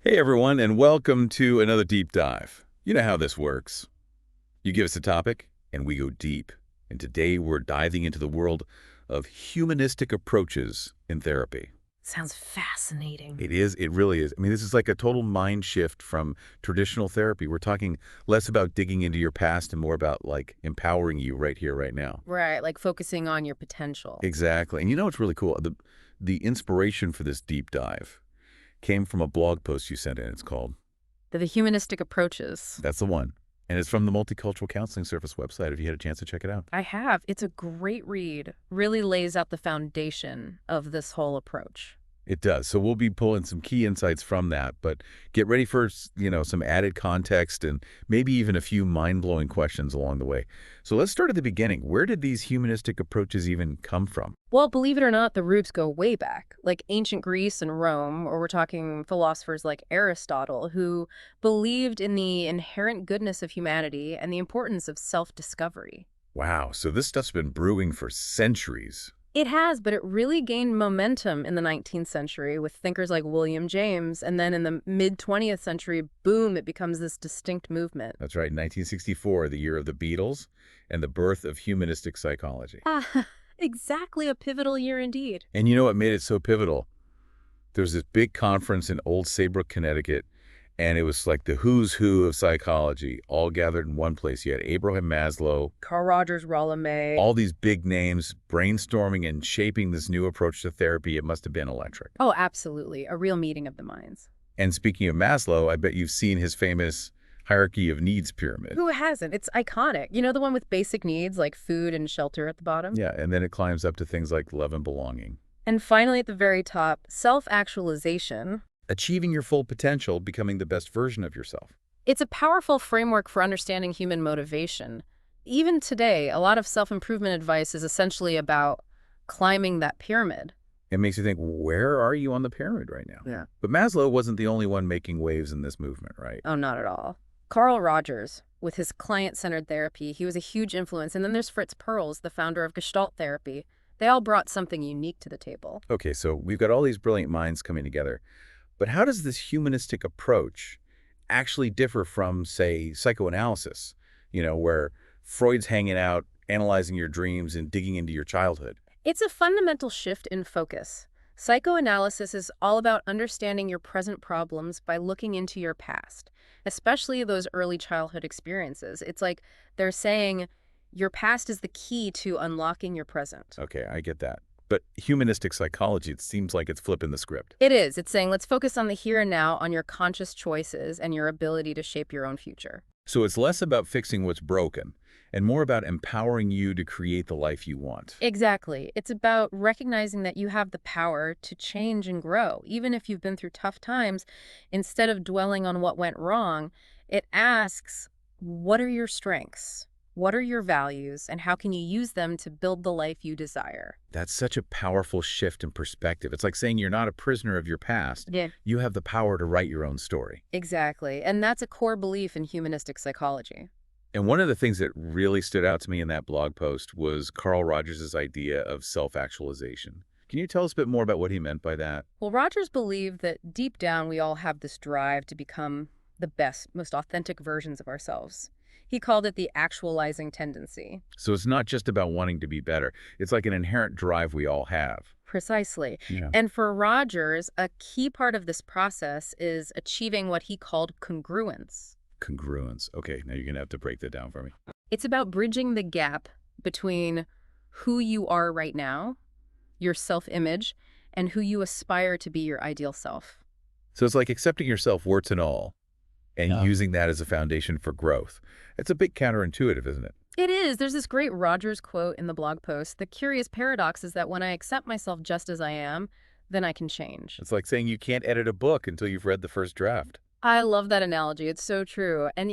Hey everyone, and welcome to another deep dive. You know how this works. You give us a topic, and we go deep. And today we're diving into the world of humanistic approaches in therapy. Sounds fascinating. It really is. I mean, this is like a total mind shift from traditional therapy. We're talking less about digging into your past and more about like empowering you right here, right now. Right, like focusing on your potential. Exactly. And you know what's really cool? The inspiration for this deep dive came from a blog post you sent in. It's called The humanistic approaches. That's the one. And it's from the Multicultural Counseling Service website if you had a chance to check it out. I have. It's a great read. Really lays out the foundation of this whole approach. It does. So we'll be pulling some key insights from that, but get ready for, some added context and maybe even a few mind-blowing questions along the way. So let's start at the beginning. Where did these humanistic approaches even come from? Well, believe it or not, the roots go way back, like ancient Greece and Rome, or we're talking philosophers like Aristotle, who believed in the inherent goodness of humanity and the importance of self-discovery. Wow, so this stuff's been brewing for centuries. It has, but it really gained momentum in the 19th century with thinkers like William James, and then in the mid-20th century, boom, it becomes this distinct movement. That's right, 1964, the year of the Beatles and the birth of humanistic psychology. Ah, exactly a pivotal year indeed. And you know what made it so pivotal? There was this big conference in Old Saybrook, Connecticut, and it was like the who's who of psychology all gathered in one place. You had Abraham Maslow, Carl Rogers, Rolla May. all these big names brainstorming and shaping this new approach to therapy. It must have been electric. Oh, absolutely. A real meeting of the minds. And speaking of Maslow, I bet you've seen his famous hierarchy of needs pyramid. Who hasn't? It's iconic. You know, the one with basic needs like food and shelter at the bottom? Yeah, and then it climbs up to things like love and belonging. And finally, at the very top, self-actualization. Achieving your full potential, becoming the best version of yourself. It's a powerful framework for understanding human motivation. Even today, a lot of self-improvement advice is essentially about climbing that pyramid. It makes you think, where are you on the pyramid right now? Yeah. But Maslow wasn't the only one making waves in this movement, right? Oh, not at all. Carl Rogers, with his client-centered therapy, he was a huge influence. And then there's Fritz Perls, the founder of Gestalt therapy. They all brought something unique to the table. Okay, so we've got all these brilliant minds coming together. But how does this humanistic approach actually differ from, say, psychoanalysis, where Freud's hanging out, analyzing your dreams and digging into your childhood? It's a fundamental shift in focus. Psychoanalysis is all about understanding your present problems by looking into your past, especially those early childhood experiences. It's like they're saying your past is the key to unlocking your present. Okay, I get that. But humanistic psychology, it seems like it's flipping the script. It is. It's saying let's focus on the here and now, on your conscious choices and your ability to shape your own future. So it's less about fixing what's broken and more about empowering you to create the life you want. Exactly. It's about recognizing that you have the power to change and grow. Even if you've been through tough times, instead of dwelling on what went wrong, it asks, what are your strengths? What are your values? And how can you use them to build the life you desire? That's such a powerful shift in perspective. It's like saying you're not a prisoner of your past. Yeah. You have the power to write your own story. Exactly. And that's a core belief in humanistic psychology. And one of the things that really stood out to me in that blog post was Carl Rogers' idea of self-actualization. Can you tell us a bit more about what he meant by that? Well, Rogers believed that deep down we all have this drive to become the best, most authentic versions of ourselves. He called it the actualizing tendency. So it's not just about wanting to be better. It's like an inherent drive we all have. Precisely. Yeah. And for Rogers, a key part of this process is achieving what he called congruence. Congruence. Okay, now you're going to have to break that down for me. It's about bridging the gap between who you are right now, your self-image, and who you aspire to be your ideal self. So it's like accepting yourself, warts and all, and using that as a foundation for growth. It's a bit counterintuitive, isn't it? It is. There's this great Rogers quote in the blog post. The curious paradox is that when I accept myself just as I am, then I can change. It's like saying you can't edit a book until you've read the first draft. I love that analogy. It's so true. And,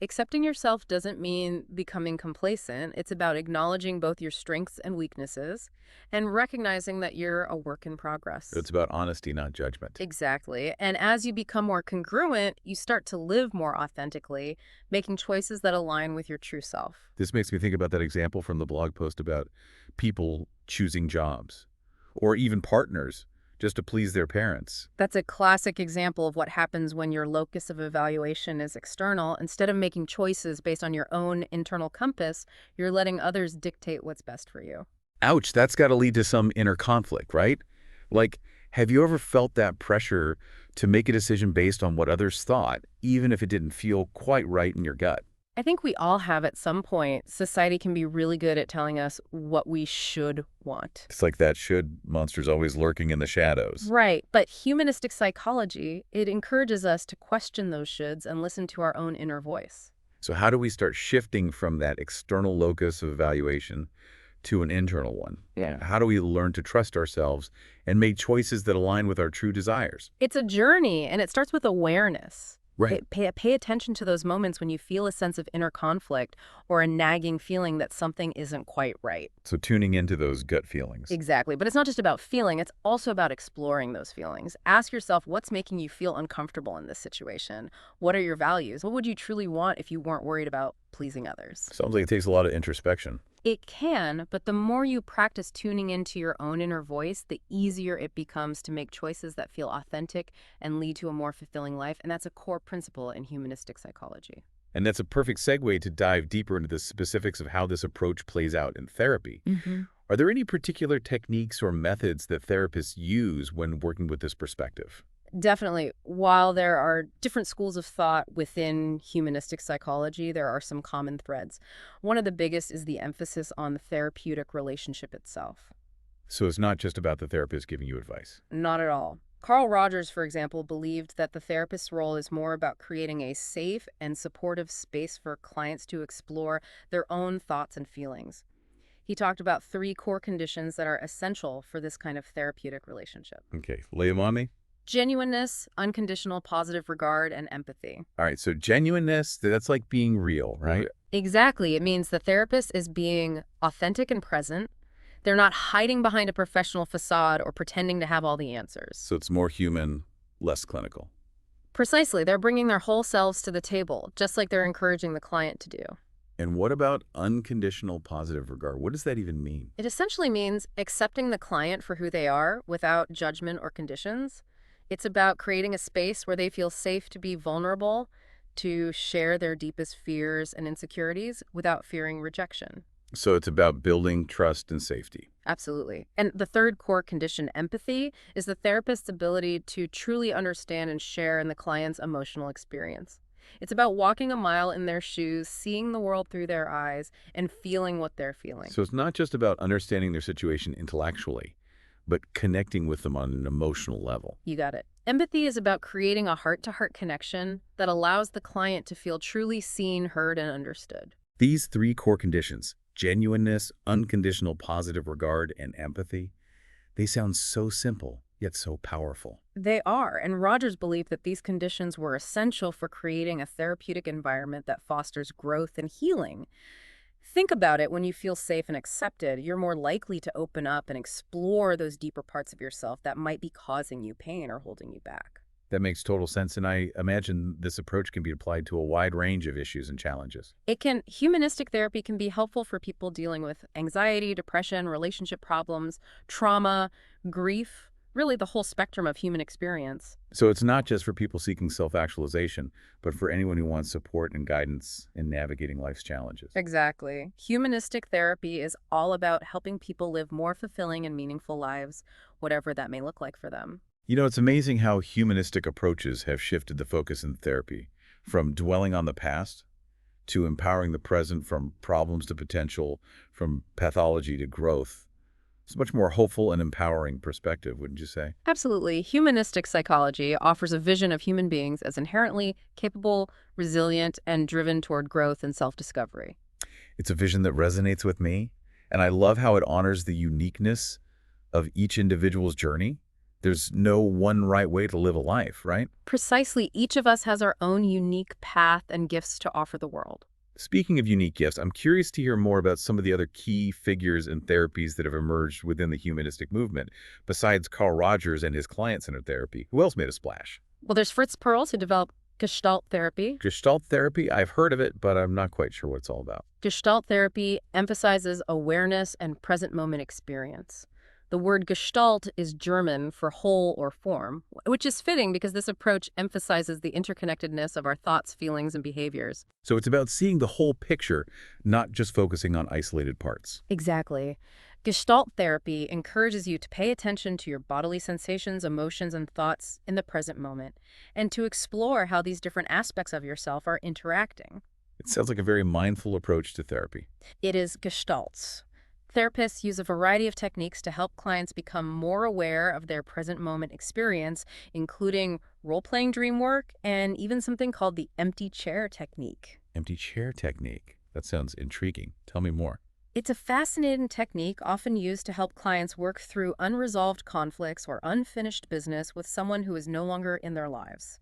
accepting yourself doesn't mean becoming complacent. It's about acknowledging both your strengths and weaknesses and recognizing that you're a work in progress. It's about honesty, not judgment. Exactly. And as you become more congruent, you start to live more authentically, making choices that align with your true self. This makes me think about that example from the blog post about people choosing jobs or even partners just to please their parents. That's a classic example of what happens when your locus of evaluation is external. Instead of making choices based on your own internal compass, you're letting others dictate what's best for you. Ouch, that's got to lead to some inner conflict, right? Like, have you ever felt that pressure to make a decision based on what others thought, even if it didn't feel quite right in your gut? I think we all have at some point. Society can be really good at telling us what we should want. It's like that should monster's always lurking in the shadows. Right, but humanistic psychology, it encourages us to question those shoulds and listen to our own inner voice. So how do we start shifting from that external locus of evaluation to an internal one? Yeah. How do we learn to trust ourselves and make choices that align with our true desires? It's a journey, and it starts with awareness. Right. Pay attention to those moments when you feel a sense of inner conflict or a nagging feeling that something isn't quite right. So tuning into those gut feelings. Exactly. But it's not just about feeling, it's also about exploring those feelings. Ask yourself what's making you feel uncomfortable in this situation. What are your values? What would you truly want if you weren't worried about pleasing others? Sounds like it takes a lot of introspection. It can, but the more you practice tuning into your own inner voice, the easier it becomes to make choices that feel authentic and lead to a more fulfilling life. And that's a core principle in humanistic psychology. And that's a perfect segue to dive deeper into the specifics of how this approach plays out in therapy. Are there any particular techniques or methods that therapists use when working with this perspective? Definitely. While there are different schools of thought within humanistic psychology, there are some common threads. One of the biggest is the emphasis on the therapeutic relationship itself. So it's not just about the therapist giving you advice. Not at all. Carl Rogers, for example, believed that the therapist's role is more about creating a safe and supportive space for clients to explore their own thoughts and feelings. He talked about 3 core conditions that are essential for this kind of therapeutic relationship: Okay, lay them on me. genuineness, unconditional positive regard, and empathy. All right, so genuineness, that's like being real, right? Exactly. It means the therapist is being authentic and present. They're not hiding behind a professional facade or pretending to have all the answers. So it's more human, less clinical. Precisely. They're bringing their whole selves to the table, just like they're encouraging the client to do. And what about unconditional positive regard? What does that even mean? It essentially means accepting the client for who they are without judgment or conditions. It's about creating a space where they feel safe to be vulnerable, to share their deepest fears and insecurities without fearing rejection. So it's about building trust and safety. Absolutely. And the third core condition, empathy, is the therapist's ability to truly understand and share in the client's emotional experience. It's about walking a mile in their shoes, seeing the world through their eyes, and feeling what they're feeling. So it's not just about understanding their situation intellectually, but connecting with them on an emotional level. You got it. Empathy is about creating a heart-to-heart connection that allows the client to feel truly seen, heard, and understood. These 3 core conditions, genuineness, unconditional positive regard, and empathy, they sound so simple, yet so powerful. They are, and Rogers believed that these conditions were essential for creating a therapeutic environment that fosters growth and healing. Think about it. When you feel safe and accepted, you're more likely to open up and explore those deeper parts of yourself that might be causing you pain or holding you back. That makes total sense, and I imagine this approach can be applied to a wide range of issues and challenges. Humanistic therapy can be helpful for people dealing with anxiety, depression, relationship problems, trauma, grief, really the whole spectrum of human experience. So it's not just for people seeking self-actualization, but for anyone who wants support and guidance in navigating life's challenges. Exactly. Humanistic therapy is all about helping people live more fulfilling and meaningful lives, whatever that may look like for them. You know, it's amazing how humanistic approaches have shifted the focus in therapy, from dwelling on the past to empowering the present, from problems to potential, from pathology to growth. It's a much more hopeful and empowering perspective, wouldn't you say? Absolutely. Humanistic psychology offers a vision of human beings as inherently capable, resilient, and driven toward growth and self-discovery. It's a vision that resonates with me, and I love how it honors the uniqueness of each individual's journey. There's no one right way to live a life, right? Precisely. Each of us has our own unique path and gifts to offer the world. Speaking of unique gifts, I'm curious to hear more about some of the other key figures and therapies that have emerged within the humanistic movement, besides Carl Rogers and his client-centered therapy. Who else made a splash? Well, there's Fritz Perls, who developed Gestalt therapy. Gestalt therapy, I've heard of it, but I'm not quite sure what it's all about. Gestalt therapy emphasizes awareness and present moment experience. The word Gestalt is German for whole or form, which is fitting because this approach emphasizes the interconnectedness of our thoughts, feelings, and behaviors. So it's about seeing the whole picture, not just focusing on isolated parts. Exactly. Gestalt therapy encourages you to pay attention to your bodily sensations, emotions, and thoughts in the present moment, and to explore how these different aspects of yourself are interacting. It sounds like a very mindful approach to therapy. It is Gestalts. Therapists use a variety of techniques to help clients become more aware of their present moment experience, including role-playing dream work and even something called the empty chair technique. Empty chair technique. That sounds intriguing. Tell me more. It's a fascinating technique often used to help clients work through unresolved conflicts or unfinished business with someone who is no longer in their lives.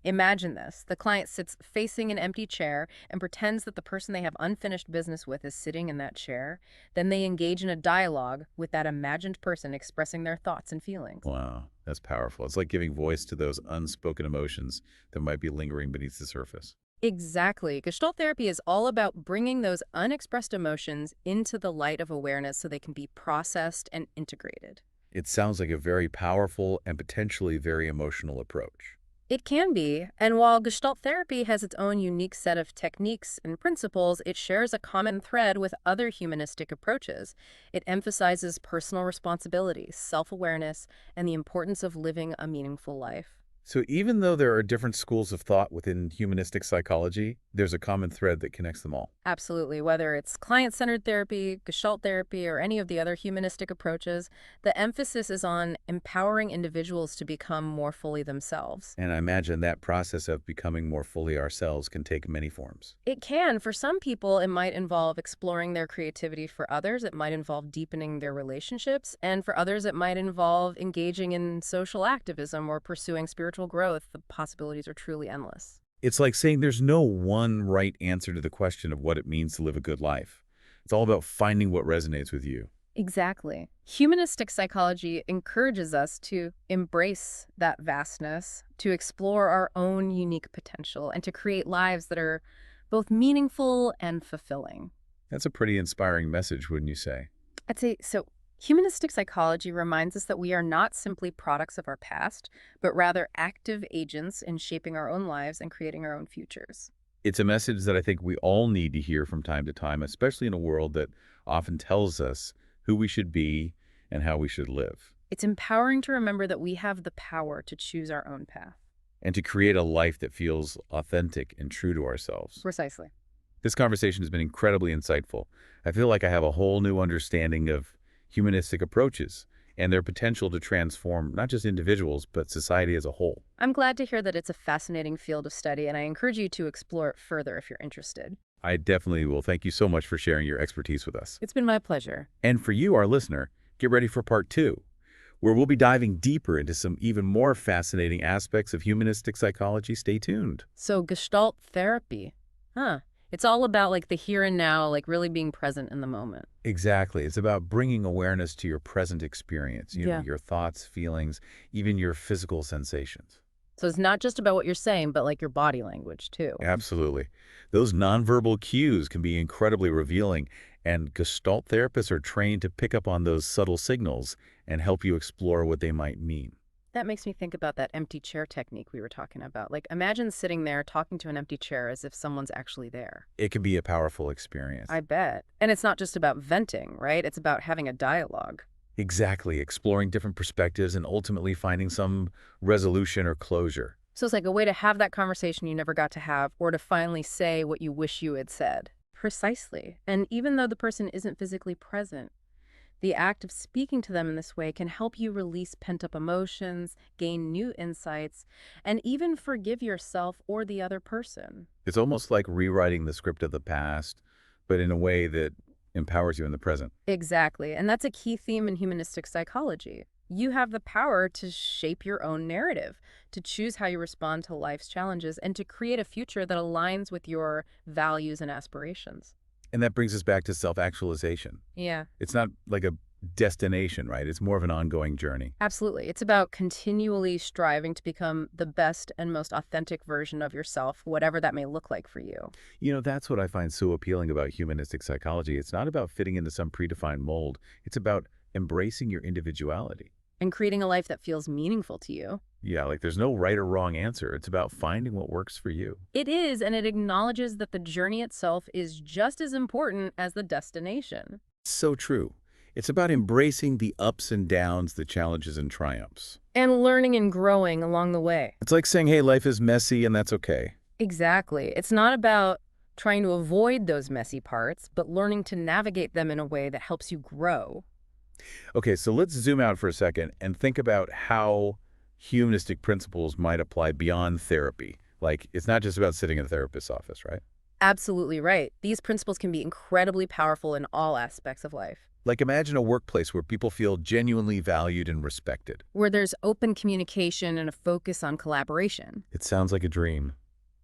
Imagine this. The client sits facing an empty chair and pretends that the person they have unfinished business with is sitting in that chair. Then they engage in a dialogue with that imagined person expressing their thoughts and feelings. Wow, that's powerful. It's like giving voice to those unspoken emotions that might be lingering beneath the surface. Exactly. Gestalt therapy is all about bringing those unexpressed emotions into the light of awareness so they can be processed and integrated. It sounds like a very powerful and potentially very emotional approach. It can be, and while Gestalt therapy has its own unique set of techniques and principles, it shares a common thread with other humanistic approaches. It emphasizes personal responsibility, self-awareness, and the importance of living a meaningful life. So even though there are different schools of thought within humanistic psychology, there's a common thread that connects them all. Absolutely. Whether it's client-centered therapy, Gestalt therapy, or any of the other humanistic approaches, the emphasis is on empowering individuals to become more fully themselves. And I imagine that process of becoming more fully ourselves can take many forms. It can. For some people, it might involve exploring their creativity. For others, it might involve deepening their relationships. And for others, it might involve engaging in social activism or pursuing spiritual growth. The possibilities are truly endless. It's like saying there's no one right answer to the question of what it means to live a good life. It's all about finding what resonates with you. Exactly. Humanistic psychology encourages us to embrace that vastness, to explore our own unique potential, and to create lives that are both meaningful and fulfilling. That's a pretty inspiring message, wouldn't you say? I'd say so. Humanistic psychology reminds us that we are not simply products of our past, but rather active agents in shaping our own lives and creating our own futures. It's a message that I think we all need to hear from time to time, especially in a world that often tells us who we should be and how we should live, It's empowering to remember that we have the power to choose our own path. and to create a life that feels authentic and true to ourselves. Precisely. This conversation has been incredibly insightful. I feel like I have a whole new understanding of humanistic approaches and their potential to transform not just individuals, but society as a whole. I'm glad to hear that it's a fascinating field of study, and I encourage you to explore it further if you're interested. I definitely will. Thank you so much for sharing your expertise with us. It's been my pleasure. And for you, our listener, get ready for part 2, where we'll be diving deeper into some even more fascinating aspects of humanistic psychology. Stay tuned. So, Gestalt therapy. It's all about like the here and now, like really being present in the moment. Exactly. It's about bringing awareness to your present experience, Yeah. your thoughts, feelings, even your physical sensations. So it's not just about what you're saying, but like your body language too. Absolutely. Those nonverbal cues can be incredibly revealing, and Gestalt therapists are trained to pick up on those subtle signals and help you explore what they might mean. That makes me think about that empty chair technique we were talking about. Like imagine sitting there talking to an empty chair as if someone's actually there. It can be a powerful experience. I bet. And it's not just about venting, right? It's about having a dialogue. Exactly. Exploring different perspectives and ultimately finding some resolution or closure. So it's like a way to have that conversation you never got to have, or to finally say what you wish you had said. Precisely. And even though the person isn't physically present, the act of speaking to them in this way can help you release pent-up emotions, gain new insights, and even forgive yourself or the other person. It's almost like rewriting the script of the past, but in a way that empowers you in the present. Exactly. And that's a key theme in humanistic psychology. You have the power to shape your own narrative, to choose how you respond to life's challenges, and to create a future that aligns with your values and aspirations. And that brings us back to self-actualization. Yeah, It's not like a destination, right? It's more of an ongoing journey. absolutely. It's about continually striving to become the best and most authentic version of yourself, whatever that may look like for you. That's what I find so appealing about humanistic psychology. It's not about fitting into some predefined mold. It's about embracing your individuality. And creating a life that feels meaningful to you. Yeah, like there's no right or wrong answer. It's about finding what works for you. It is, and it acknowledges that the journey itself is just as important as the destination. So true. It's about embracing the ups and downs, the challenges and triumphs. And learning and growing along the way. It's like saying, hey, life is messy and that's okay. Exactly. It's not about trying to avoid those messy parts, but learning to navigate them in a way that helps you grow. Okay, so let's zoom out for a second and think about how humanistic principles might apply beyond therapy. Like, it's not just about sitting in a therapist's office, right? Absolutely right. These principles can be incredibly powerful in all aspects of life. Like, imagine a workplace where people feel genuinely valued and respected. Where there's open communication and a focus on collaboration. It sounds like a dream.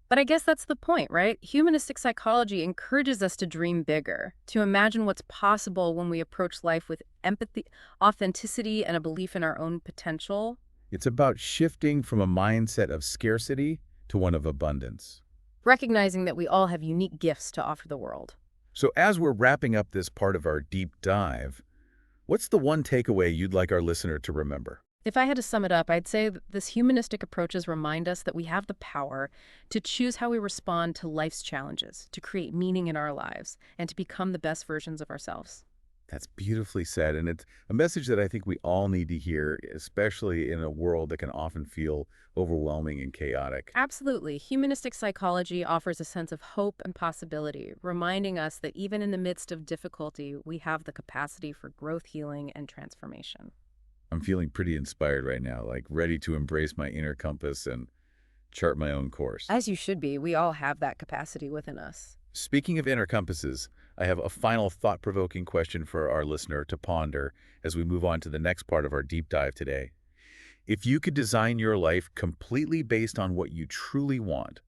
But I guess that's the point, right? Humanistic psychology encourages us to dream bigger, to imagine what's possible when we approach life with empathy, authenticity, and a belief in our own potential. It's about shifting from a mindset of scarcity to one of abundance. Recognizing that we all have unique gifts to offer the world. So as we're wrapping up this part of our deep dive, what's the one takeaway you'd like our listener to remember? If I had to sum it up, I'd say that this humanistic approaches remind us that we have the power to choose how we respond to life's challenges, to create meaning in our lives, and to become the best versions of ourselves. That's beautifully said, and it's a message that I think we all need to hear, especially in a world that can often feel overwhelming and chaotic. Absolutely. Humanistic psychology offers a sense of hope and possibility, reminding us that even in the midst of difficulty, we have the capacity for growth, healing, and transformation. I'm feeling pretty inspired right now, like ready to embrace my inner compass and chart my own course. As you should be. We all have that capacity within us. Speaking of inner compasses, I have a final thought-provoking question for our listener to ponder as we move on to the next part of our deep dive today. If you could design your life completely based on what you truly want,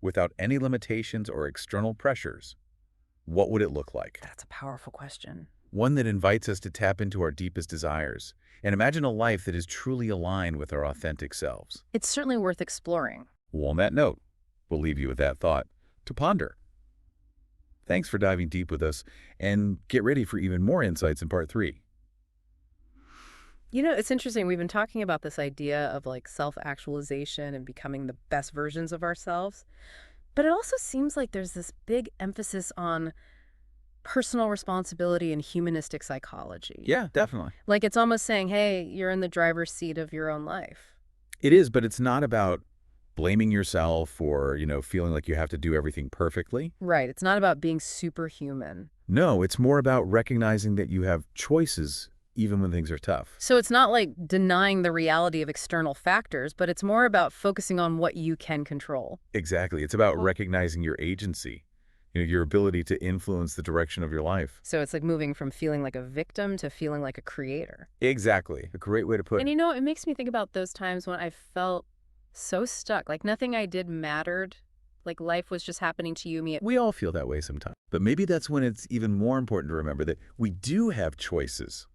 without any limitations or external pressures, what would it look like? That's a powerful question. One that invites us to tap into our deepest desires and imagine a life that is truly aligned with our authentic selves. It's certainly worth exploring. Well, on that note, we'll leave you with that thought to ponder. Thanks for diving deep with us, and get ready for even more insights in part 3. You know, it's interesting. We've been talking about this idea of like self-actualization and becoming the best versions of ourselves. But it also seems like there's this big emphasis on personal responsibility and humanistic psychology. Yeah, definitely. Like it's almost saying, hey, you're in the driver's seat of your own life. It is, but it's not about blaming yourself or, feeling like you have to do everything perfectly. Right. It's not about being superhuman. No, it's more about recognizing that you have choices even when things are tough. So it's not like denying the reality of external factors, but it's more about focusing on what you can control. Exactly. It's about recognizing your agency, your ability to influence the direction of your life. So it's like moving from feeling like a victim to feeling like a creator. Exactly. A great way to put it. And it makes me think about those times when I felt so stuck, like nothing I did mattered, like life was just happening to you, me. We all feel that way sometimes. But maybe that's when it's even more important to remember that we do have choices.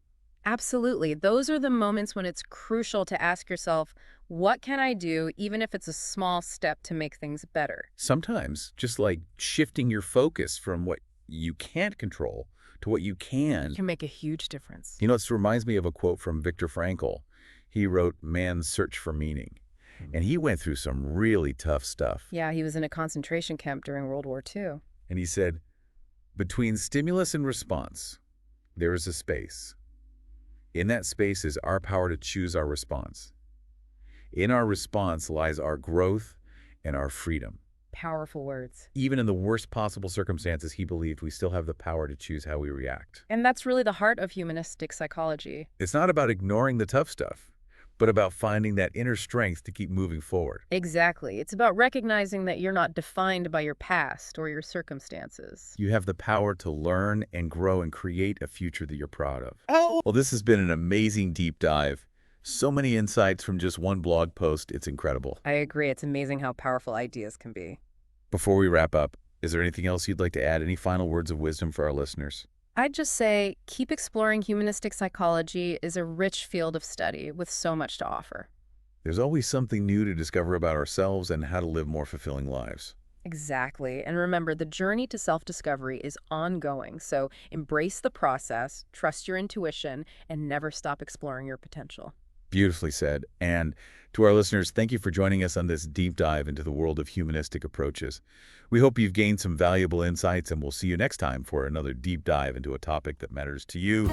Absolutely. Those are the moments when it's crucial to ask yourself, what can I do, even if it's a small step to make things better? Sometimes just like shifting your focus from what you can't control to what you can. Can make a huge difference. It reminds me of a quote from Viktor Frankl. He wrote Man's Search for Meaning. And he went through some really tough stuff. Yeah, he was in a concentration camp during World War II. And he said, between stimulus and response, there is a space. In that space is our power to choose our response. In our response lies our growth and our freedom. Powerful words. Even in the worst possible circumstances, he believed we still have the power to choose how we react. And that's really the heart of humanistic psychology. It's not about ignoring the tough stuff, but about finding that inner strength to keep moving forward. Exactly. It's about recognizing that you're not defined by your past or your circumstances. You have the power to learn and grow and create a future that you're proud of. Oh! Well, this has been an amazing deep dive. So many insights from just one blog post. It's incredible. I agree. It's amazing how powerful ideas can be. Before we wrap up, is there anything else you'd like to add? Any final words of wisdom for our listeners? I'd just say keep exploring humanistic psychology is a rich field of study with so much to offer. There's always something new to discover about ourselves and how to live more fulfilling lives. Exactly. And remember, the journey to self-discovery is ongoing. So embrace the process, trust your intuition, and never stop exploring your potential. Beautifully said. And to our listeners, thank you for joining us on this deep dive into the world of humanistic approaches. We hope you've gained some valuable insights, and we'll see you next time for another deep dive into a topic that matters to you.